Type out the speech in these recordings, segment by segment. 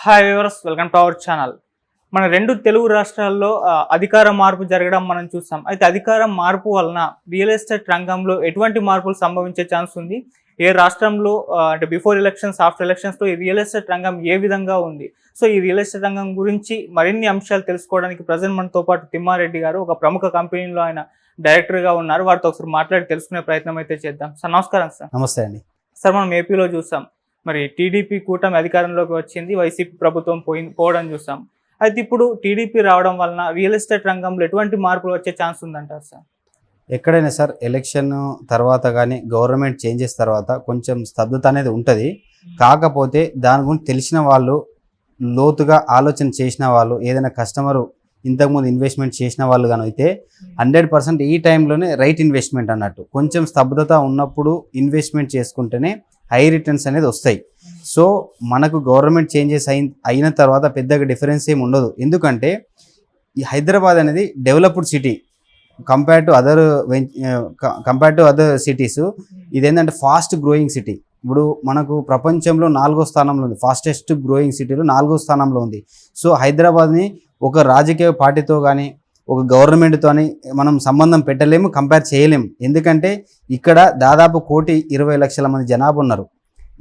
Hi viewers, welcome to our channel. మన రెండు తెలుగు రాష్ట్రాల్లో అధికార మార్పు జరగడం మనం చూస్తాం. అయితే అధికారం మార్పు వలన రియల్ ఎస్టేట్ రంగంలో ఎటువంటి మార్పులు సంభవించే ఛాన్స్ ఉంది? ఏ రాష్ట్రంలో అంటే బిఫోర్ ఎలక్షన్స్, ఆఫ్టర్ ఎలక్షన్స్లో ఈ రియల్ ఎస్టేట్ రంగం ఏ విధంగా ఉంది? సో ఈ రియల్ ఎస్టేట్ రంగం గురించి మరిన్ని అంశాలు తెలుసుకోవడానికి ప్రజెంట్ మనతో పాటు తిమ్మారెడ్డి గారు ఒక ప్రముఖ కంపెనీలో ఆయన డైరెక్టర్గా ఉన్నారు. వారితో ఒకసారి మాట్లాడి తెలుసుకునే ప్రయత్నం అయితే చేద్దాం. సార్ నమస్కారం. సార్ నమస్తే అండి. సార్ మనం ఏపీలో చూసాం, మరి టీడీపీ కూటమి అధికారంలోకి వచ్చింది, వైసీపీ ప్రభుత్వం పోవడం చూసాం. అయితే ఇప్పుడు టీడీపీ రావడం వలన రియల్ ఎస్టేట్ రంగంలో ఎటువంటి మార్పులు వచ్చే ఛాన్స్ ఉందంటారు సార్? ఎక్కడైనా సార్ ఎలక్షన్ తర్వాత కానీ గవర్నమెంట్ చేంజెస్ తర్వాత కొంచెం స్తబ్దత అనేది ఉంటుంది. కాకపోతే దాని గురించి తెలిసిన వాళ్ళు, లోతుగా ఆలోచన చేసిన వాళ్ళు, ఏదైనా కస్టమరు ఇంతకుముందు ఇన్వెస్ట్మెంట్ చేసిన వాళ్ళు కానీ అయితే 100% ఈ టైంలోనే రైట్ ఇన్వెస్ట్మెంట్ అన్నట్టు. కొంచెం స్తబ్దత ఉన్నప్పుడు ఇన్వెస్ట్మెంట్ చేసుకుంటేనే హై రిటర్న్స్ అనేది వస్తాయి. సో మనకు గవర్నమెంట్ చేంజెస్ అయిన తర్వాత పెద్దగా డిఫరెన్స్ ఏమి ఉండదు. ఎందుకంటే ఈ హైదరాబాద్ అనేది developed city compare to other cities. ఇదేంటంటే ఫాస్ట్ గ్రోయింగ్ సిటీ. ఇప్పుడు మనకు ప్రపంచంలో 4వ స్థానంలో ఉంది, ఫాస్టెస్ట్ గ్రోయింగ్ సిటీలో 4వ స్థానంలో ఉంది. సో హైదరాబాద్ని ఒక రాజకీయ పార్టీతో కానీ ఒక గవర్నమెంట్తో మనం సంబంధం పెట్టలేము, కంపేర్ చేయలేము. ఎందుకంటే ఇక్కడ దాదాపు 1,20,00,000 మంది జనాభా ఉన్నారు.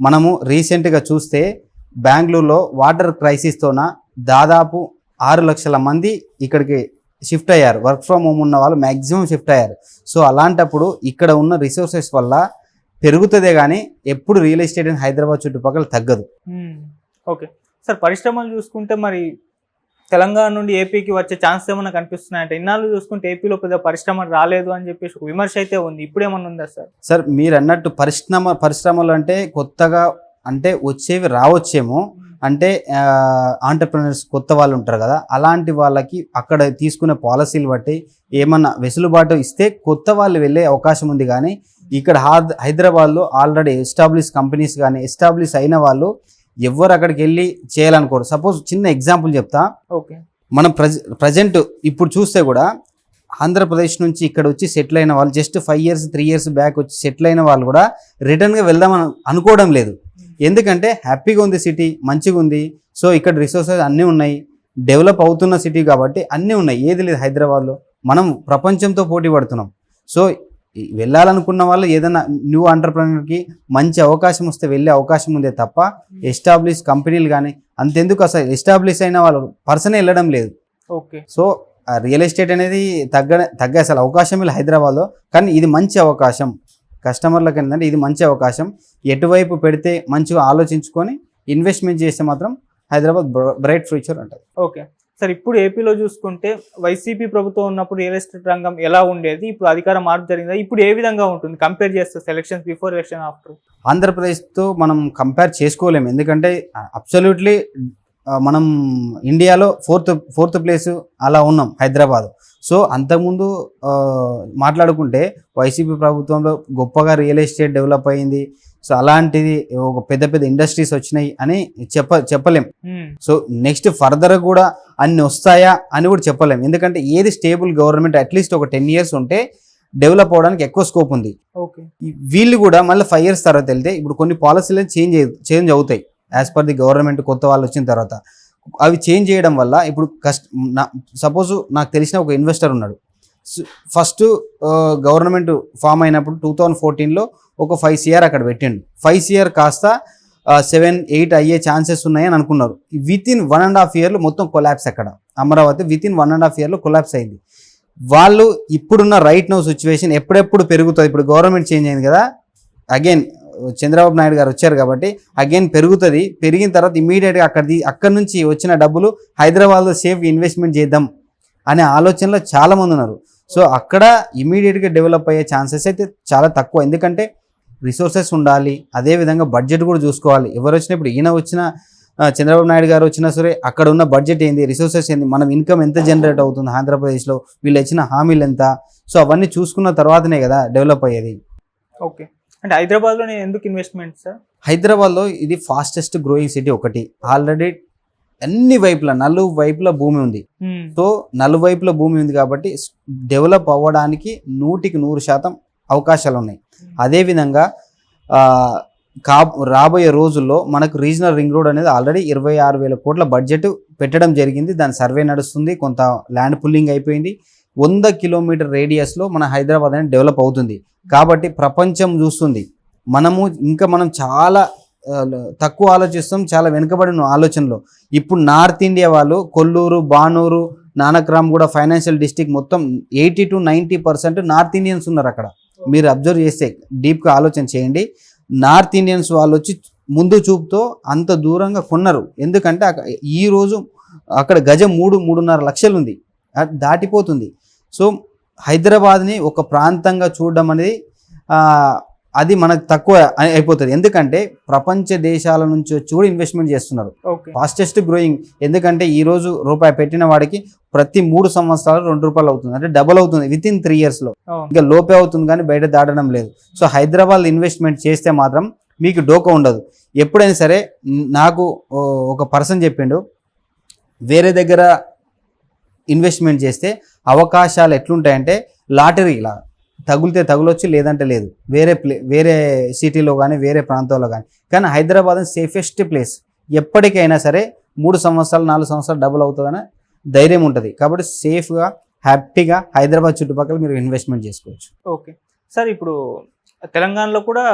మనము రీసెంట్గా చూస్తే బెంగళూరులో వాటర్ క్రైసిస్తోన దాదాపు 6 లక్షల మంది ఇక్కడికి షిఫ్ట్ అయ్యారు. వర్క్ ఫ్రమ్ హోమ్ ఉన్న వాళ్ళు మ్యాక్సిమం షిఫ్ట్ అయ్యారు. సో అలాంటప్పుడు ఇక్కడ ఉన్న రిసోర్సెస్ వల్ల పెరుగుతుందే కానీ ఎప్పుడు రియల్ ఎస్టేట్ అని హైదరాబాద్ చుట్టుపక్కల తగ్గదు. ఓకే సార్, పరిశ్రమలు చూసుకుంటే మరి తెలంగాణ నుండి ఏపీకి వచ్చే ఛాన్స్ ఏమన్నా కనిపిస్తున్నాయంటే? ఇన్నాళ్ళు చూసుకుంటే ఏపీలో పెద్ద పరిశ్రమ రాలేదు అని చెప్పేసి ఒక విమర్శ అయితే ఉంది. ఇప్పుడు ఏమన్నా ఉందా సార్? సార్ మీరు అన్నట్టు పరిశ్రమలు అంటే కొత్తగా అంటే వచ్చేవి రావచ్చేమో, అంటే ఆంటర్ప్రినర్స్ కొత్త వాళ్ళు ఉంటారు కదా, అలాంటి వాళ్ళకి అక్కడ తీసుకునే పాలసీలు బట్టి ఏమన్నా వెసులుబాటు ఇస్తే కొత్త వాళ్ళు వెళ్ళే అవకాశం ఉంది. కానీ ఇక్కడ హైదరాబాద్లో ఆల్రెడీ ఎస్టాబ్లిష్ కంపెనీస్ కానీ ఎస్టాబ్లిష్ అయిన వాళ్ళు ఎవరు అక్కడికి వెళ్ళి చేయాలనుకోరు. సపోజ్ చిన్న ఎగ్జాంపుల్ చెప్తా. ఓకే, మనం ప్రజెంట్ ఇప్పుడు చూస్తే కూడా ఆంధ్రప్రదేశ్ నుంచి ఇక్కడ వచ్చి సెటిల్ అయిన వాళ్ళు జస్ట్ 5 years 3 years బ్యాక్ వచ్చి సెటిల్ అయిన వాళ్ళు కూడా రిటర్న్గా వెళ్దామని అనుకోవడం లేదు. ఎందుకంటే హ్యాపీగా ఉంది, సిటీ మంచిగా ఉంది. సో ఇక్కడ రిసోర్సెస్ అన్నీ ఉన్నాయి, డెవలప్ అవుతున్న సిటీ కాబట్టి అన్నీ ఉన్నాయి. ఏది లేదు హైదరాబాద్లో. మనం ప్రపంచంతో పోటీ పడుతున్నాం. సో వెళ్ళాలనుకున్న వాళ్ళు ఏదైనా న్యూ ఆంటర్ప్రినర్కి మంచి అవకాశం వస్తే వెళ్ళే అవకాశం ఉందే తప్ప ఎస్టాబ్లిష్ కంపెనీలు కానీ అంతెందుకు, అసలు ఎస్టాబ్లిష్ అయిన వాళ్ళు పర్సనే వెళ్ళడం లేదు. ఓకే, సో రియల్ ఎస్టేట్ అనేది తగ్గే అసలు అవకాశం లేదు హైదరాబాద్లో. కానీ ఇది మంచి అవకాశం కస్టమర్లకు. ఏంటంటే ఇది మంచి అవకాశం. ఎటువైపు పెడితే మంచిగా ఆలోచించుకొని ఇన్వెస్ట్మెంట్ చేస్తే మాత్రం హైదరాబాద్ బ్రైట్ ఫ్యూచర్ ఉంటుంది. ఓకే సార్, ఇప్పుడు ఏపీలో చూసుకుంటే వైసీపీ ప్రభుత్వం ఉన్నప్పుడు రియల్ ఎస్టేట్ రంగం ఎలా ఉండేది? ఇప్పుడు అధికార మార్పు జరిగిందా? ఇప్పుడు ఏ విధంగా ఉంటుంది కంపేర్ చేస్తే ఎలక్షన్స్ బిఫోర్, ఎలక్షన్ ఆఫ్టర్? ఆంధ్రప్రదేశ్తో మనం కంపేర్ చేసుకోలేము. ఎందుకంటే అబ్సల్యూట్లీ మనం ఇండియాలో ఫోర్త్ ప్లేస్ అలా ఉన్నాం హైదరాబాద్. సో అంతకుముందు మాట్లాడుకుంటే వైసీపీ ప్రభుత్వంలో గొప్పగా రియల్ ఎస్టేట్ డెవలప్ అయింది. సో అలాంటిది ఒక పెద్ద ఇండస్ట్రీస్ వచ్చినాయి అని చెప్పలేం. సో నెక్స్ట్ ఫర్దర్ కూడా అన్ని వస్తాయా అని కూడా చెప్పలేం. ఎందుకంటే ఏది స్టేబుల్ గవర్నమెంట్ అట్లీస్ట్ ఒక 10 years ఉంటే డెవలప్ అవడానికి ఎక్కువ స్కోప్ ఉంది. వీళ్ళు కూడా మళ్ళీ 5 years తర్వాత వెళ్తే ఇప్పుడు కొన్ని పాలసీలు చేంజ్ అవుతాయి యాజ్ పర్ ది గవర్నమెంట్. కొత్త వాళ్ళు వచ్చిన తర్వాత అవి చేంజ్ చేయడం వల్ల ఇప్పుడు సపోజ్ నాకు తెలిసిన ఒక ఇన్వెస్టర్ ఉన్నాడు. ఫస్ట్ గవర్నమెంట్ ఫామ్ అయినప్పుడు 2014లో ఒక 5 CR అక్కడ పెట్టిండు. 5 CR కాస్త 7-8 అయ్యే ఛాన్సెస్ ఉన్నాయని అనుకున్నారు. వితిన్ 1.5 yearలో మొత్తం కొలాప్స్. అక్కడ అమరావతి వితిన్ 1.5 yearలో కొలాప్స్ అయింది. వాళ్ళు ఇప్పుడున్న రైట్ నౌ సిచ్యువేషన్ ఎప్పుడెప్పుడు పెరుగుతుంది. ఇప్పుడు గవర్నమెంట్ చేంజ్ అయింది కదా, అగైన్ చంద్రబాబు నాయుడు గారు వచ్చారు కాబట్టి అగైన్ పెరుగుతుంది. పెరిగిన తర్వాత ఇమీడియట్గా అక్కడి నుంచి వచ్చిన డబ్బులు హైదరాబాద్లో సేఫ్ ఇన్వెస్ట్మెంట్ చేద్దాం అనే ఆలోచనలో చాలామంది ఉన్నారు. సో అక్కడ ఇమీడియట్గా డెవలప్ అయ్యే ఛాన్సెస్ అయితే చాలా తక్కువ. ఎందుకంటే రిసోర్సెస్ ఉండాలి, అదేవిధంగా బడ్జెట్ కూడా చూసుకోవాలి. ఎవరు వచ్చినా, ఇప్పుడు ఈయన వచ్చిన చంద్రబాబు నాయుడు గారు వచ్చినా సరే అక్కడ ఉన్న బడ్జెట్ ఏంది, రిసోర్సెస్ ఏంది, మనం ఇన్కమ్ ఎంత జనరేట్ అవుతుంది ఆంధ్రప్రదేశ్లో, వీళ్ళు ఇచ్చిన హామీలు ఎంత. సో అవన్నీ చూసుకున్న తర్వాతనే కదా డెవలప్ అయ్యేది. ఓకే, అంటే హైదరాబాద్లో ఎందుకు ఇన్వెస్ట్మెంట్ సార్? హైదరాబాద్లో ఇది ఫాస్టెస్ట్ గ్రోయింగ్ సిటీ ఒకటి. ఆల్రెడీ అన్ని వైపులా నలువైపుల భూమి ఉంది. సో నలువైపుల భూమి ఉంది కాబట్టి డెవలప్ అవ్వడానికి 100% అవకాశాలు ఉన్నాయి. అదేవిధంగా రాబోయే రోజుల్లో మనకు రీజనల్ రింగ్ రోడ్ అనేది ఆల్రెడీ 26,000 కోట్ల బడ్జెట్ పెట్టడం జరిగింది. దాని సర్వే నడుస్తుంది, కొంత ల్యాండ్ పుల్లింగ్ అయిపోయింది. 100 కిలోమీటర్ రేడియస్లో మన హైదరాబాద్ అనేది డెవలప్ అవుతుంది. కాబట్టి ప్రపంచం చూస్తుంది. మనం చాలా తక్కువ ఆలోచిస్తాం, చాలా వెనుకబడిన ఆలోచనలో. ఇప్పుడు నార్త్ ఇండియా వాళ్ళు కొల్లూరు, బానూరు, నానక్రామ్ కూడా ఫైనాన్షియల్ డిస్ట్రిక్ట్ మొత్తం 80 to 90% నార్త్ ఇండియన్స్ ఉన్నారు అక్కడ. మీరు అబ్జర్వ్ చేస్తే డీప్గా ఆలోచన చేయండి. నార్త్ ఇండియన్స్ వాళ్ళు వచ్చి ముందు చూపుతో అంత దూరంగా కొన్నారు. ఎందుకంటే ఈరోజు అక్కడ గజం 3-3.5 లక్షలు ఉంది, దాటిపోతుంది. సో హైదరాబాద్ని ఒక ప్రాంతంగా చూడడం అనేది అది మనకు తక్కువ అయిపోతుంది. ఎందుకంటే ప్రపంచ దేశాల నుంచి వచ్చి కూడా ఇన్వెస్ట్మెంట్ చేస్తున్నారు. Fastest growing. ఎందుకంటే ఈరోజు రూపాయి పెట్టిన వాడికి ప్రతి 3 సంవత్సరాలు 2 రూపాయలు అవుతుంది, అంటే డబల్ అవుతుంది వితిన్ 3 yearsలో. ఇంకా లోపే అవుతుంది కానీ బయట దాటడం లేదు. సో హైదరాబాద్ ఇన్వెస్ట్మెంట్ చేస్తే మాత్రం మీకు డోకా ఉండదు. ఎప్పుడైనా సరే నాకు ఒక పర్సన్ చెప్పిండు, వేరే దగ్గర ఇన్వెస్ట్మెంట్ చేస్తే అవకాశాలు ఎట్లుంటాయంటే లాటరీలా తగులితే తగులొచ్చు, లేదంటే లేదు. వేరే సిటీలో కానీ వేరే ప్రాంతాల్లో కానీ హైదరాబాద్ సేఫెస్ట్ ప్లేస్. ఎప్పటికైనా సరే 3 సంవత్సరాలు 4 సంవత్సరాలు డబుల్ అవుతుందని ధైర్యం ఉంటుంది. కాబట్టి సేఫ్గా హ్యాపీగా హైదరాబాద్ చుట్టుపక్కల మీరు ఇన్వెస్ట్మెంట్ చేసుకోవచ్చు. ఓకే సార్, ఇప్పుడు తెలంగాణలో కూడా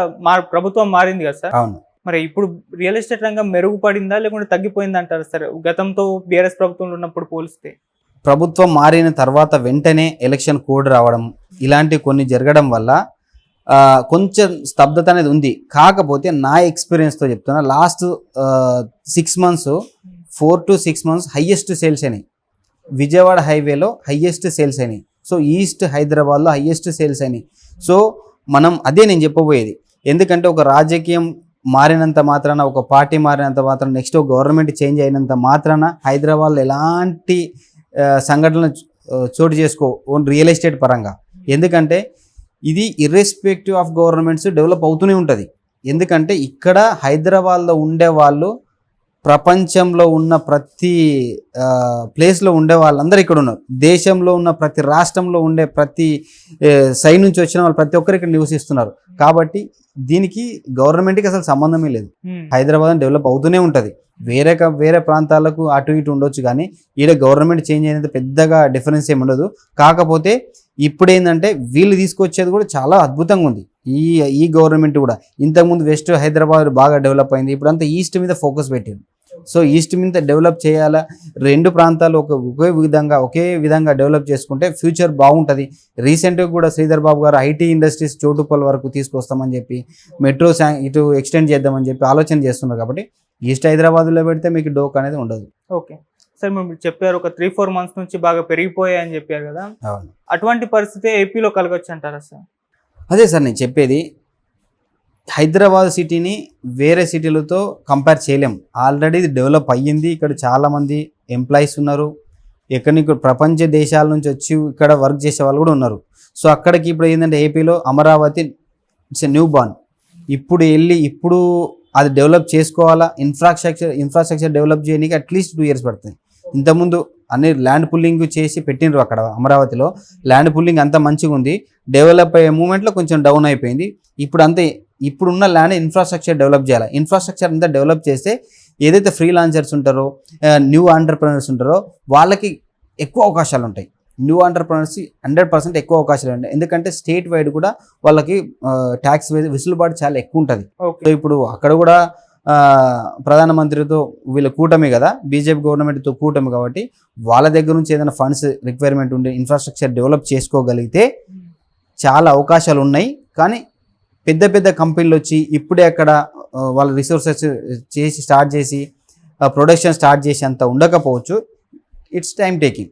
ప్రభుత్వం మారింది కదా సార్? అవును. మరి ఇప్పుడు రియల్ ఎస్టేట్ రంగం మెరుగుపడిందా లేకుంటే తగ్గిపోయిందా అంటారు సార్ గతంతో బీఆర్ఎస్ ప్రభుత్వంలో ఉన్నప్పుడు పోలిస్తే? ప్రభుత్వం మారిన తర్వాత వెంటనే ఎలక్షన్ కోడ్ రావడం ఇలాంటి కొన్ని జరగడం వల్ల కొంచెం స్తబ్దత అనేది ఉంది. కాకపోతే నా ఎక్స్పీరియన్స్తో చెప్తున్నా, last 6 months 4 to 6 months highest sales అయినాయి. విజయవాడ హైవేలో హైయెస్ట్ సేల్స్ అయినాయి. సో ఈస్ట్ హైదరాబాద్లో హైయెస్ట్ సేల్స్ అయినాయి. సో అదే నేను చెప్పబోయేది. ఎందుకంటే ఒక రాజకీయం మారినంత మాత్రాన, ఒక పార్టీ మారినంత మాత్రాన, నెక్స్ట్ ఒక గవర్నమెంట్ చేంజ్ అయినంత మాత్రాన హైదరాబాద్లో ఎలాంటి సంఘటనలు చోటు చేసుకో రియల్ ఎస్టేట్ పరంగా. ఎందుకంటే ఇది ఇర్రెస్పెక్టివ్ ఆఫ్ గవర్నమెంట్స్ డెవలప్ అవుతూనే ఉంటుంది. ఎందుకంటే ఇక్కడ హైదరాబాద్లో ఉండే వాళ్ళు ప్రపంచంలో ఉన్న ప్రతి ప్లేస్లో ఉండే వాళ్ళందరూ ఇక్కడ ఉన్నారు. దేశంలో ఉన్న ప్రతి రాష్ట్రంలో ఉండే ప్రతి సైడ్ నుంచి వచ్చిన వాళ్ళు ప్రతి ఒక్కరు ఇక్కడ నివసిస్తున్నారు. కాబట్టి దీనికి గవర్నమెంట్కి అసలు సంబంధమే లేదు. హైదరాబాద్ డెవలప్ అవుతూనే ఉంటుంది. వేరే ప్రాంతాలకు అటు ఇటు ఉండొచ్చు, కానీ ఈడ గవర్నమెంట్ చేంజ్ అయినంత పెద్దగా డిఫరెన్స్ ఏమి ఉండదు. కాకపోతే ఇప్పుడు ఏంటంటే వీళ్ళు తీసుకొచ్చేది కూడా చాలా అద్భుతంగా ఉంది. ఈ గవర్నమెంట్ కూడా ఇంతకుముందు వెస్ట్ హైదరాబాద్ బాగా డెవలప్ అయింది, ఇప్పుడు అంతా ఈస్ట్ మీద ఫోకస్ పెట్టింది. సో ఈస్ట్ మీద డెవలప్ చేయాలా, 2 ప్రాంతాలు ఒకే విధంగా డెవలప్ చేసుకుంటే ఫ్యూచర్ బాగుంటుంది. రీసెంట్గా కూడా శ్రీధర్ బాబు గారు ఐటీ ఇండస్ట్రీస్ చోటుపల్లి వరకు తీసుకొస్తామని చెప్పి, మెట్రో ఇటు ఎక్స్టెండ్ చేద్దామని చెప్పి ఆలోచన చేస్తున్నారు. కాబట్టి ఈస్ట్ హైదరాబాద్లో పెడితే మీకు డోక్ అనేది ఉండదు. ఓకే సార్, మీరు చెప్పారు ఒక 3-4 months నుంచి బాగా పెరిగిపోయాయని చెప్పారు కదా. అవును. అటువంటి పరిస్థితి ఏపీలో కలగొచ్చు అంటారా సార్? అదే సార్ నేను చెప్పేది. హైదరాబాద్ సిటీని వేరే సిటీలతో కంపేర్ చేయలేం. ఆల్రెడీ ఇది డెవలప్ అయ్యింది. ఇక్కడ చాలామంది ఎంప్లాయీస్ ఉన్నారు. ఇక్కడ ప్రపంచ దేశాల నుంచి వచ్చి ఇక్కడ వర్క్ చేసే వాళ్ళు కూడా ఉన్నారు. సో అక్కడికి ఇప్పుడు ఏంటంటే ఏపీలో Amaravati it's a new born. ఇప్పుడు అది డెవలప్ చేసుకోవాలా, ఇన్ఫ్రాస్ట్రక్చర్ డెవలప్ చేయడానికి అట్లీస్ట్ 2 years పడుతుంది. ఇంతకుముందు అన్ని ల్యాండ్ పుల్లింగ్ చేసి పెట్టినరు అక్కడ అమరావతిలో. ల్యాండ్ పుల్లింగ్ అంతా మంచిగా ఉంది, డెవలప్ అయ్యే మూమెంట్లో కొంచెం డౌన్ అయిపోయింది. ఇప్పుడున్న ల్యాండ్ ఇన్ఫ్రాస్ట్రక్చర్ డెవలప్ చేయాలి. ఇన్ఫ్రాస్ట్రక్చర్ అంతా డెవలప్ చేస్తే ఏదైతే ఫ్రీలాన్సర్స్ ఉంటారో, న్యూ ఆంటర్ప్రెనర్స్ ఉంటారో వాళ్ళకి ఎక్కువ అవకాశాలు ఉంటాయి. న్యూ ఆంటర్ప్రెనర్స్ 100% ఎక్కువ అవకాశాలు ఉంటాయి. ఎందుకంటే స్టేట్ వైడ్ కూడా వాళ్ళకి ట్యాక్స్ వెసులుబాటు చాలా ఎక్కువ ఉంటుంది. సో ఇప్పుడు అక్కడ కూడా ప్రధానమంత్రితో వీళ్ళ కూటమి కదా, బీజేపీ గవర్నమెంట్తో కూటమి, కాబట్టి వాళ్ళ దగ్గర నుంచి ఏదైనా ఫండ్స్ రిక్వైర్మెంట్ ఉండే ఇన్ఫ్రాస్ట్రక్చర్ డెవలప్ చేసుకోగలిగితే చాలా అవకాశాలు ఉన్నాయి. కానీ పెద్ద కంపెనీలు వచ్చి ఇప్పుడే అక్కడ వాళ్ళ రిసోర్సెస్ స్టార్ట్ చేసి ప్రొడక్షన్ స్టార్ట్ చేసి అంత ఉండకపోవచ్చు. It's time taking.